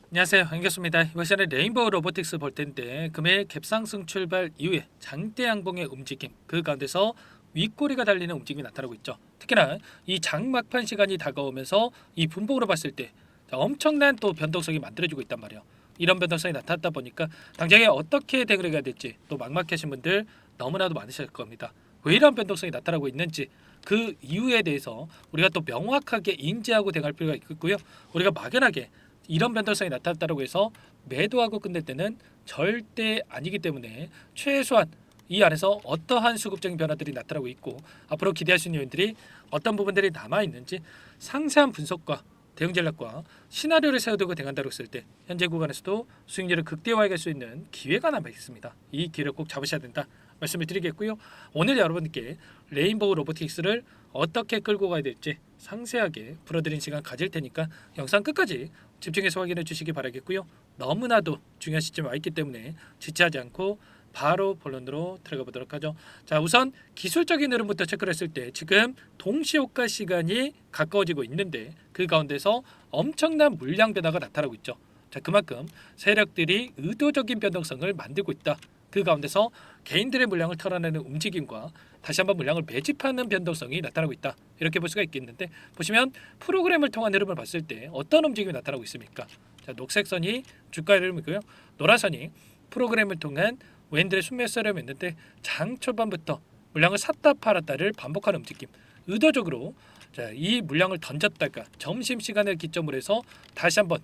안녕하세요, 반갑습니다. 이번 시간에 레인보우 로보틱스 볼 텐데 금일 갭상승 출발 이후에 장대 양봉의 움직임, 그 가운데서 윗꼬리가 달리는 움직임이 나타나고 있죠. 특히나 이 장막판 시간이 다가오면서 이 분봉으로 봤을 때 엄청난 또 변동성이 만들어지고 있단 말이에요. 이런 변동성이 나타났다 보니까 당장에 어떻게 대응을 해야 될지 또 막막하신 분들 너무나도 많으실 겁니다. 왜 이런 변동성이 나타나고 있는지 그 이유에 대해서 우리가 또 명확하게 인지하고 대응할 필요가 있고요. 우리가 막연하게 이런 변동성이 나타났다고 해서 매도하고 끝낼 때는 절대 아니기 때문에 최소한 이 안에서 어떠한 수급적인 변화들이 나타나고 있고 앞으로 기대할 수 있는 요인들이 어떤 부분들이 남아 있는지 상세한 분석과 대응 전략과 시나리오를 세워두고 대응한다고 했을 때 현재 구간에서도 수익률을 극대화할 수 있는 기회가 남아 있습니다. 이 기회를 꼭 잡으셔야 된다 말씀을 드리겠고요. 오늘 여러분께 레인보우 로보틱스를 어떻게 끌고 가야 될지 상세하게 풀어드린 시간 가질 테니까 영상 끝까지 집중해서 확인해 주시기 바라겠고요. 너무나도 중요한 시점에 와 있기 때문에 지체하지 않고 바로 본론으로 들어가 보도록 하죠. 자, 우선 기술적인 흐름부터 체크를 했을 때 지금 동시호가 시간이 가까워지고 있는데 그 가운데서 엄청난 물량 변화가 나타나고 있죠. 자, 그만큼 세력들이 의도적인 변동성을 만들고 있다. 그 가운데서 개인들의 물량을 털어내는 움직임과 다시 한번 물량을 매집하는 변동성이 나타나고 있다. 이렇게 볼 수가 있겠는데 보시면 프로그램을 통한 흐름을 봤을 때 어떤 움직임이 나타나고 있습니까? 자, 녹색 선이 주가 흐름이고요. 노란 선이 프로그램을 통한 외인들의 순매수를 했는데 장 초반부터 물량을 샀다 팔았다를 반복하는 움직임. 의도적으로 자, 이 물량을 던졌다가 점심 시간을 기점으로 해서 다시 한번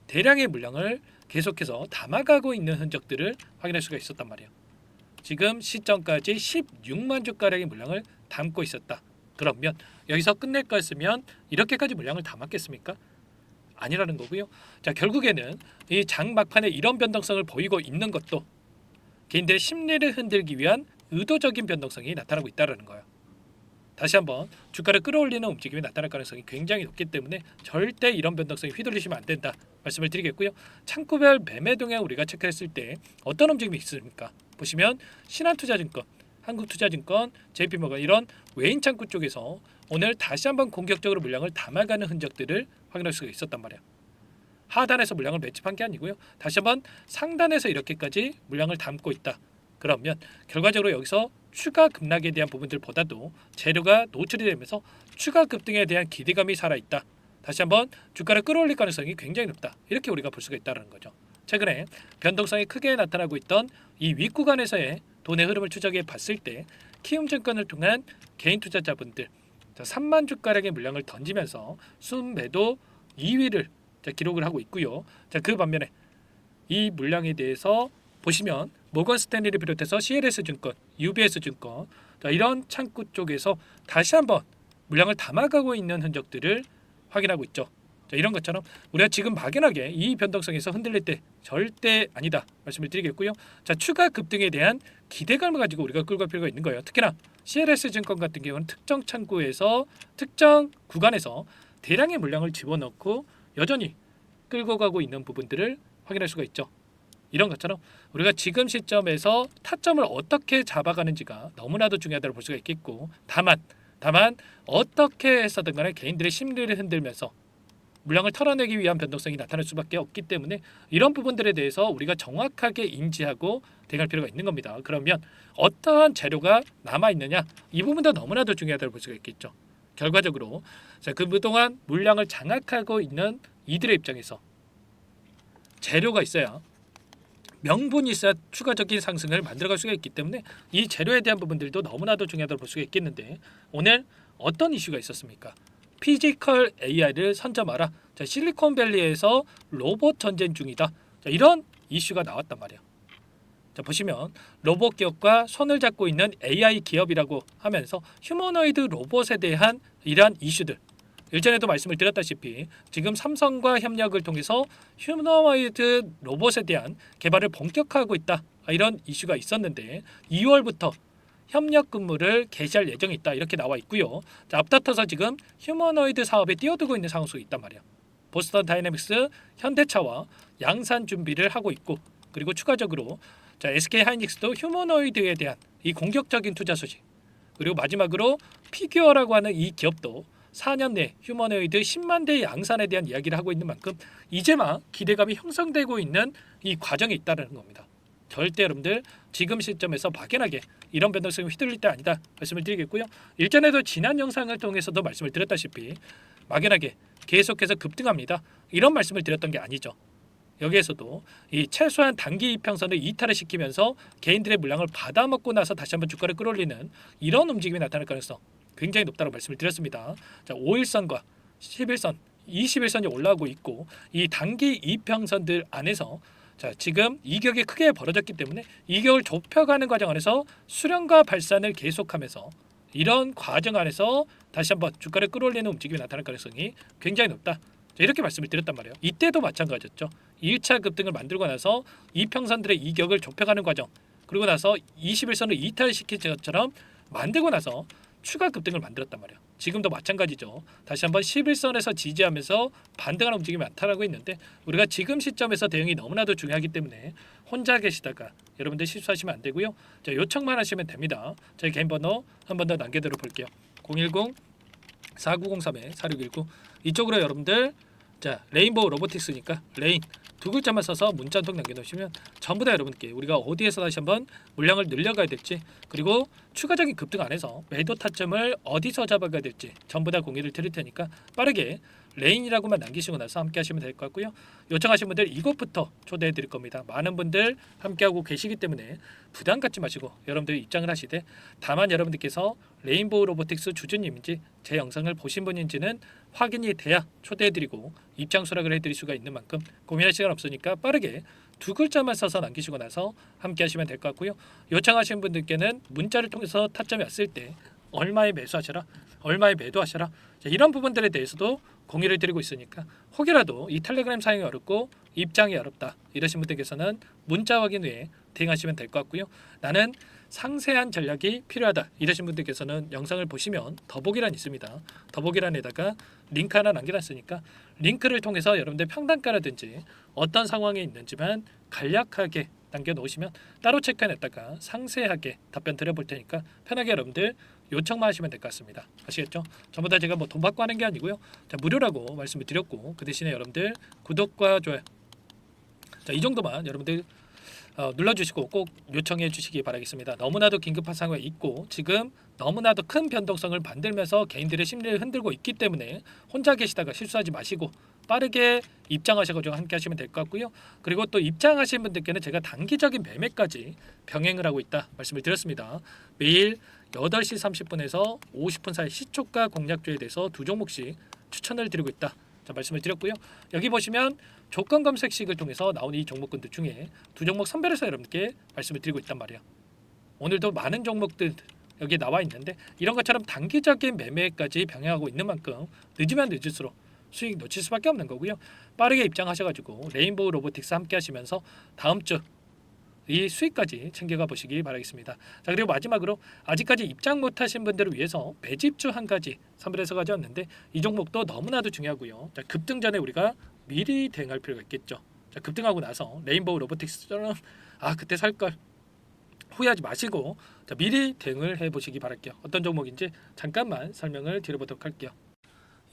대량의 물량을 계속해서 담아가고 있는 흔적들을 확인할 수가 있었단 말이에요. 지금 시점까지 16만 주가량의 물량을 담고 있었다. 그러면 여기서 끝낼 거였으면 이렇게까지 물량을 담았겠습니까? 아니라는 거고요. 자, 결국에는 이 장 막판에 이런 변동성을 보이고 있는 것도 개인들의 심리를 흔들기 위한 의도적인 변동성이 나타나고 있다는 거예요. 다시 한번 주가를 끌어올리는 움직임이 나타날 가능성이 굉장히 높기 때문에 절대 이런 변동성에 휘둘리시면 안 된다 말씀을 드리겠고요. 창구별 매매 동향 우리가 체크했을 때 어떤 움직임이 있습니까? 보시면 신한투자증권, 한국투자증권, JP모건 이런 외인 창구 쪽에서 오늘 다시 한번 공격적으로 물량을 담아가는 흔적들을 확인할 수가 있었단 말이에요. 하단에서 물량을 매집한 게 아니고요. 다시 한번 상단에서 이렇게까지 물량을 담고 있다. 그러면 결과적으로 여기서 추가 급락에 대한 부분들보다도 재료가 노출이 되면서 추가 급등에 대한 기대감이 살아있다. 다시 한번 주가를 끌어올릴 가능성이 굉장히 높다. 이렇게 우리가 볼 수가 있다는 거죠. 최근에 변동성이 크게 나타나고 있던 이 윗구간에서의 돈의 흐름을 추적해 봤을 때 키움증권을 통한 개인 투자자분들 3만 주가량의 물량을 던지면서 순매도 2위를 기록을 하고 있고요. 자, 그 반면에 이 물량에 대해서 보시면 모건 스탠리를 비롯해서 CLS 증권, UBS 증권 이런 창구 쪽에서 다시 한번 물량을 담아가고 있는 흔적들을 확인하고 있죠. 자, 이런 것처럼 우리가 지금 막연하게 이 변동성에서 흔들릴 때 절대 아니다 말씀을 드리겠고요. 자, 추가 급등에 대한 기대감을 가지고 우리가 끌고 갈 필요가 있는 거예요. 특히나 CLS 증권 같은 경우는 특정 창구에서 특정 구간에서 대량의 물량을 집어넣고 여전히 끌고 가고 있는 부분들을 확인할 수가 있죠. 이런 것처럼 우리가 지금 시점에서 타점을 어떻게 잡아가는지가 너무나도 중요하다고 볼 수가 있겠고 다만 어떻게 해서든 간에 개인들의 심리를 흔들면서 물량을 털어내기 위한 변동성이 나타날 수밖에 없기 때문에 이런 부분들에 대해서 우리가 정확하게 인지하고 대응할 필요가 있는 겁니다. 그러면 어떠한 재료가 남아있느냐 이 부분도 너무나도 중요하다고 볼 수가 있겠죠. 결과적으로 자, 그동안 물량을 장악하고 있는 이들의 입장에서 재료가 있어야 명분이 있어야 추가적인 상승을 만들어갈 수가 있기 때문에 이 재료에 대한 부분들도 너무나도 중요하다고 볼 수가 있겠는데 오늘 어떤 이슈가 있었습니까? 피지컬 AI를 선점하라. 자, 실리콘밸리에서 로봇 전쟁 중이다. 자, 이런 이슈가 나왔단 말이에요. 자, 보시면 로봇 기업과 손을 잡고 있는 AI 기업이라고 하면서 휴머노이드 로봇에 대한 이러한 이슈들 예전에도 말씀을 드렸다시피 지금 삼성과 협력을 통해서 휴머노이드 로봇에 대한 개발을 본격화하고 있다. 이런 이슈가 있었는데 2월부터 협력 근무를 개시할 예정이 있다. 이렇게 나와 있고요. 자, 앞다퉈서 지금 휴머노이드 사업에 뛰어들고 있는 상황 속에 있단 말이야. 보스턴 다이내믹스, 현대차와 양산 준비를 하고 있고 그리고 추가적으로 자, SK 하이닉스도 휴머노이드에 대한 이 공격적인 투자 소식 그리고 마지막으로 피규어라고 하는 이 기업도 4년 내 휴머노이드 10만 대의 양산에 대한 이야기를 하고 있는 만큼 이제 막 기대감이 형성되고 있는 이 과정이 있다는 겁니다. 절대 여러분들 지금 시점에서 막연하게 이런 변동성이 휘둘릴 때 아니다 말씀을 드리겠고요. 일전에도 지난 영상을 통해서도 말씀을 드렸다시피 막연하게 계속해서 급등합니다. 이런 말씀을 드렸던 게 아니죠. 여기에서도 이 최소한 단기 이평선을 이탈을 시키면서 개인들의 물량을 받아먹고 나서 다시 한번 주가를 끌어올리는 이런 움직임이 나타날 가능성 굉장히 높다고 말씀을 드렸습니다. 자, 5일선과 11선, 21선이 올라오고 있고 이 단기 이평선들 안에서 자, 지금 이격이 크게 벌어졌기 때문에 이격을 좁혀가는 과정 안에서 수렴과 발산을 계속하면서 이런 과정 안에서 다시 한번 주가를 끌어올리는 움직임이 나타날 가능성이 굉장히 높다. 자, 이렇게 말씀을 드렸단 말이에요. 이때도 마찬가지였죠. 1차 급등을 만들고 나서 이평선들의 이격을 좁혀가는 과정 그리고 나서 21선을 이탈시킨 것처럼 만들고 나서 추가 급등을 만들었단 말이에요. 지금도 마찬가지죠. 다시 한번 11선에서 지지하면서 반등하는 움직임이 나타나고 있는데 우리가 지금 시점에서 대응이 너무나도 중요하기 때문에 혼자 계시다가 여러분들 실수하시면 안 되고요. 자, 요청만 하시면 됩니다. 저희 개인 번호 한 번 더 남겨드려 볼게요. 010-4903-4619 이쪽으로 여러분들 자 레인보우 로보틱스니까 레인 두 글자만 써서 문자 한 통 남겨놓으시면 전부 다 여러분께 우리가 어디에서 다시 한번 물량을 늘려가야 될지 그리고 추가적인 급등 안에서 매도 타점을 어디서 잡아가야 될지 전부 다 공유를 드릴 테니까 빠르게 레인이라고만 남기시고 나서 함께 하시면 될 것 같고요. 요청하신 분들 이곳부터 초대해 드릴 겁니다. 많은 분들 함께하고 계시기 때문에 부담 갖지 마시고 여러분들 입장을 하시되 다만 여러분들께서 레인보우 로보틱스 주주님인지 제 영상을 보신 분인지는 확인이 돼야 초대해 드리고 입장 수락을 해드릴 수가 있는 만큼 고민할 시간 없으니까 빠르게 두 글자만 써서 남기시고 나서 함께 하시면 될 것 같고요. 요청하신 분들께는 문자를 통해서 타점이 왔을 때 얼마에 매수하셔라 얼마에 매도하셔라 자, 이런 부분들에 대해서도 공유를 드리고 있으니까 혹여라도 이 텔레그램 사용이 어렵고 입장이 어렵다 이러신 분들께서는 문자 확인 후에 대응하시면 될 것 같고요. 나는 상세한 전략이 필요하다 이러신 분들께서는 영상을 보시면 더보기란 있습니다. 더보기란에다가 링크 하나 남겨놨으니까 링크를 통해서 여러분들 평단가라든지 어떤 상황에 있는지만 간략하게 남겨놓으시면 따로 체크해냈다가 상세하게 답변 드려볼 테니까 편하게 여러분들 요청만 하시면 될 것 같습니다. 아시겠죠? 전부 다 제가 뭐 돈 받고 하는 게 아니고요. 자, 무료라고 말씀을 드렸고 그 대신에 여러분들 구독과 좋아요 자, 이 정도만 여러분들 눌러주시고 꼭 요청해 주시기 바라겠습니다. 너무나도 긴급한 상황이 있고 지금 너무나도 큰 변동성을 만들면서 개인들의 심리를 흔들고 있기 때문에 혼자 계시다가 실수하지 마시고 빠르게 입장하셔가지고 함께 하시면 될 것 같고요. 그리고 또 입장하신 분들께는 제가 단기적인 매매까지 병행을 하고 있다 말씀을 드렸습니다. 매일 8시 30분에서 50분 사이 시초가 공략주에 대해서 두 종목씩 추천을 드리고 있다. 자, 말씀을 드렸고요. 여기 보시면 조건 검색식을 통해서 나온 이 종목군들 중에 두 종목 선별해서 여러분께 말씀을 드리고 있단 말이에요. 오늘도 많은 종목들 여기 나와 있는데 이런 것처럼 단기적인 매매까지 병행하고 있는 만큼 늦으면 늦을수록 수익 놓칠 수밖에 없는 거고요. 빠르게 입장하셔가지고 레인보우 로보틱스 함께 하시면서 다음 주 이 수익까지 챙겨가 보시기 바라겠습니다. 자, 그리고 마지막으로 아직까지 입장 못하신 분들을 위해서 매집주 한 가지 선별해서 가져왔는데 이 종목도 너무나도 중요하고요. 자, 급등 전에 우리가 미리 대응할 필요가 있겠죠. 자, 급등하고 나서 레인보우 로보틱스처럼 그때 살걸 후회하지 마시고 자, 미리 대응을 해보시기 바랄게요. 어떤 종목인지 잠깐만 설명을 드려보도록 할게요.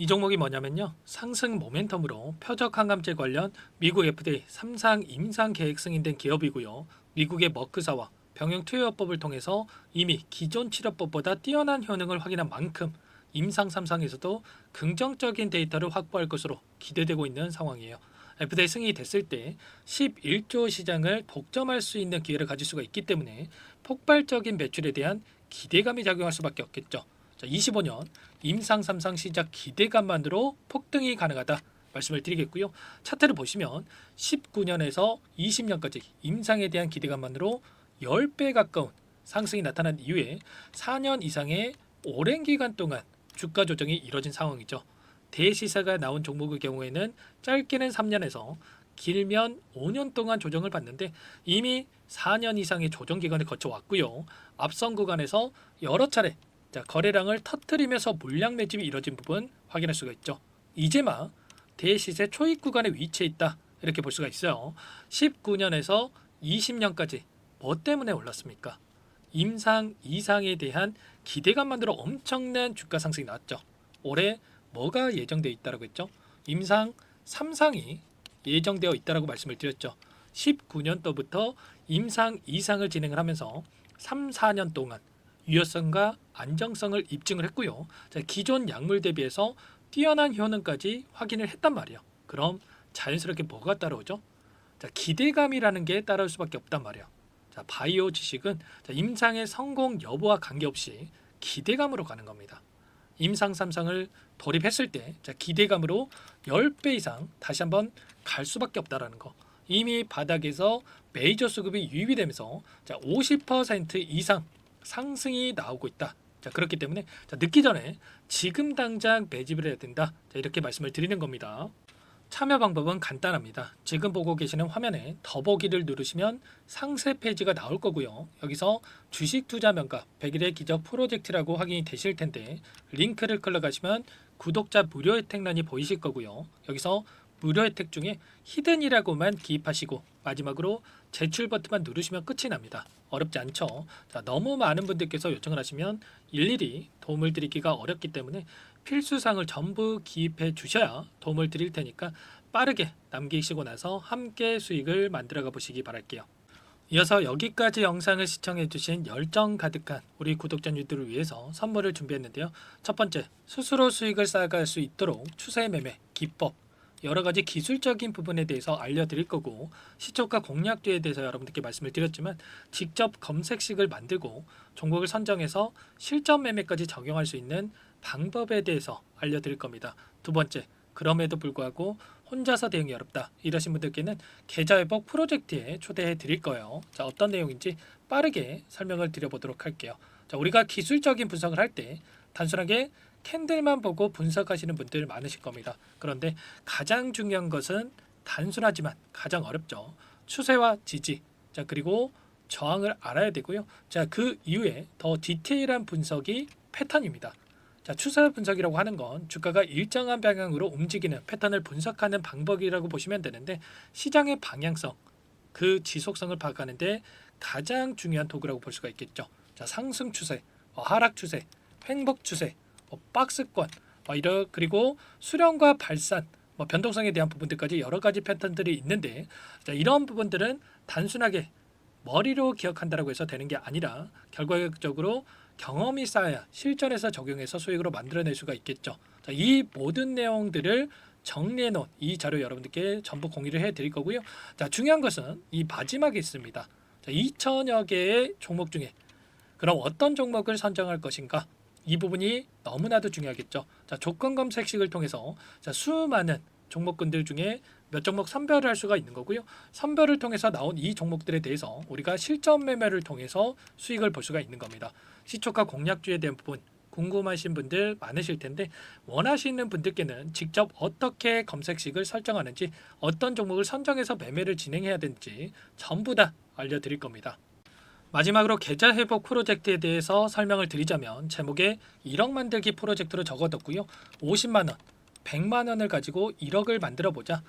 이 종목이 뭐냐면요. 상승 모멘텀으로 표적 항암제 관련 미국 FDA 3상 임상 계획 승인된 기업이고요. 미국의 머크사와 병용 투여법을 통해서 이미 기존 치료법보다 뛰어난 효능을 확인한 만큼 임상 3상에서도 긍정적인 데이터를 확보할 것으로 기대되고 있는 상황이에요. FDA 승인이 됐을 때 11조 시장을 독점할 수 있는 기회를 가질 수가 있기 때문에 폭발적인 매출에 대한 기대감이 작용할 수밖에 없겠죠. 자, 25년 임상 3상 시작 기대감만으로 폭등이 가능하다 말씀을 드리겠고요. 차트를 보시면 19년에서 20년까지 임상에 대한 기대감만으로 10배 가까운 상승이 나타난 이후에 4년 이상의 오랜 기간 동안 주가 조정이 이뤄진 상황이죠. 대시세가 나온 종목의 경우에는 짧게는 3년에서 길면 5년 동안 조정을 받는데 이미 4년 이상의 조정 기간을 거쳐왔고요. 앞선 구간에서 여러 차례 거래량을 터뜨리면서 물량 매집이 이뤄진 부분 확인할 수가 있죠. 이제 막 대시세 초입 구간에 위치해 있다 이렇게 볼 수가 있어요. 19년에서 20년까지 뭐 때문에 올랐습니까? 임상 이상에 대한 기대감만으로 엄청난 주가 상승이 나왔죠. 올해 뭐가 예정되어 있다라고 했죠? 임상 3상이 예정되어 있다라고 말씀을 드렸죠. 19년도부터 임상 2상을 진행을 하면서 3, 4년 동안 유효성과 안정성을 입증을 했고요. 자, 기존 약물 대비해서 뛰어난 효능까지 확인을 했단 말이에요. 그럼 자연스럽게 뭐가 따라오죠? 자, 기대감이라는 게 따라올 수밖에 없단 말이에요. 자, 바이오 지식은 자, 임상의 성공 여부와 관계없이 기대감으로 가는 겁니다. 임상 3상을 돌입했을 때 자, 기대감으로 10배 이상 다시 한번 갈 수밖에 없다라는 거. 이미 바닥에서 메이저 수급이 유입이 되면서 자, 50% 이상 상승이 나오고 있다. 자, 그렇기 때문에 자, 늦기 전에 지금 당장 매집을 해야 된다. 자, 이렇게 말씀을 드리는 겁니다. 참여 방법은 간단합니다. 지금 보고 계시는 화면에 더보기를 누르시면 상세 페이지가 나올 거고요. 여기서 주식 투자 명가 100일의 기적 프로젝트라고 확인이 되실 텐데 링크를 클릭하시면 구독자 무료 혜택란이 보이실 거고요. 여기서 무료 혜택 중에 히든이라고만 기입하시고 마지막으로 제출 버튼만 누르시면 끝이 납니다. 어렵지 않죠? 자, 너무 많은 분들께서 요청을 하시면 일일이 도움을 드리기가 어렵기 때문에 필수사항을 전부 기입해 주셔야 도움을 드릴 테니까 빠르게 남기시고 나서 함께 수익을 만들어가 보시기 바랄게요. 이어서 여기까지 영상을 시청해 주신 열정 가득한 우리 구독자님들을 위해서 선물을 준비했는데요. 첫 번째, 스스로 수익을 쌓아갈 수 있도록 추세 매매 기법, 여러 가지 기술적인 부분에 대해서 알려드릴 거고 시초가 공략도에 대해서 여러분들께 말씀을 드렸지만 직접 검색식을 만들고 종목을 선정해서 실전 매매까지 적용할 수 있는 방법에 대해서 알려드릴 겁니다. 두 번째, 그럼에도 불구하고 혼자서 대응이 어렵다 이러신 분들께는 계좌회복 프로젝트에 초대해 드릴 거예요. 자, 어떤 내용인지 빠르게 설명을 드려보도록 할게요. 자, 우리가 기술적인 분석을 할 때 단순하게 캔들만 보고 분석하시는 분들 많으실 겁니다. 그런데 가장 중요한 것은 단순하지만 가장 어렵죠. 추세와 지지, 자, 그리고 저항을 알아야 되고요. 자, 그 이후에 더 디테일한 분석이 패턴입니다. 자, 추세 분석이라고 하는 건 주가가 일정한 방향으로 움직이는 패턴을 분석하는 방법이라고 보시면 되는데 시장의 방향성, 그 지속성을 파악하는데 가장 중요한 도구라고 볼 수가 있겠죠. 자, 상승 추세, 하락 추세, 횡복 추세, 박스권, 그리고 수렴과 발산, 변동성에 대한 부분들까지 여러 가지 패턴들이 있는데 자, 이런 부분들은 단순하게 머리로 기억한다고 해서 되는 게 아니라 결과적으로 경험이 쌓아야 실전에서 적용해서 수익으로 만들어낼 수가 있겠죠. 자, 이 모든 내용들을 정리해 놓은 이 자료 여러분들께 전부 공유를 해 드릴 거고요. 자, 중요한 것은 이 마지막에 있습니다. 자, 2천여 개의 종목 중에 그럼 어떤 종목을 선정할 것인가? 이 부분이 너무나도 중요하겠죠. 자, 조건 검색식을 통해서 자, 수많은 종목군들 중에 몇 종목 선별을 할 수가 있는 거고요. 선별을 통해서 나온 이 종목들에 대해서 우리가 실전 매매를 통해서 수익을 볼 수가 있는 겁니다. 시초가 공략주에 대한 부분 궁금하신 분들 많으실 텐데 원하시는 분들께는 직접 어떻게 검색식을 설정하는지 어떤 종목을 선정해서 매매를 진행해야 되는지 전부 다 알려드릴 겁니다. 마지막으로 계좌 회복 프로젝트에 대해서 설명을 드리자면 제목에 1억 만들기 프로젝트로 적어뒀고요. 50만 원, 100만 원을 가지고 1억을 만들어 보자.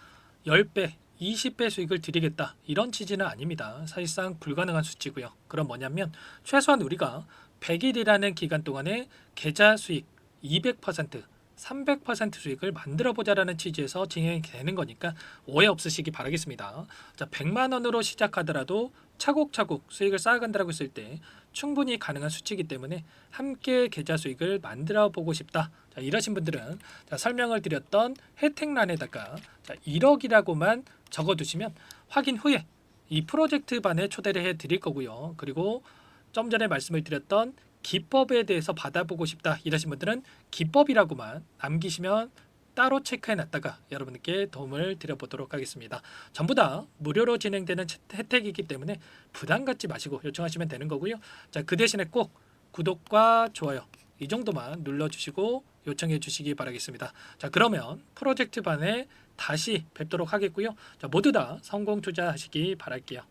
10배, 20배 수익을 드리겠다. 이런 취지는 아닙니다. 사실상 불가능한 수치고요. 그럼 뭐냐면 최소한 우리가 100일이라는 기간 동안에 계좌 수익 200%, 300% 수익을 만들어 보자라는 취지에서 진행이 되는 거니까 오해 없으시기 바라겠습니다. 자, 100만 원으로 시작하더라도 차곡차곡 수익을 쌓아간다고 했을 때 충분히 가능한 수치이기 때문에 함께 계좌 수익을 만들어 보고 싶다. 자, 이러신 분들은 자, 설명을 드렸던 혜택란에다가 자, 1억이라고만 적어두시면 확인 후에 이 프로젝트 반에 초대를 해 드릴 거고요. 그리고 좀 전에 말씀을 드렸던 기법에 대해서 받아보고 싶다 이러신 분들은 기법이라고만 남기시면 따로 체크해 놨다가 여러분께 도움을 드려보도록 하겠습니다. 전부 다 무료로 진행되는 혜택이기 때문에 부담 갖지 마시고 요청하시면 되는 거고요. 자, 그 대신에 꼭 구독과 좋아요 이 정도만 눌러주시고 요청해 주시기 바라겠습니다. 자, 그러면 프로젝트 반에 다시 뵙도록 하겠고요. 자, 모두 다 성공 투자하시기 바랄게요.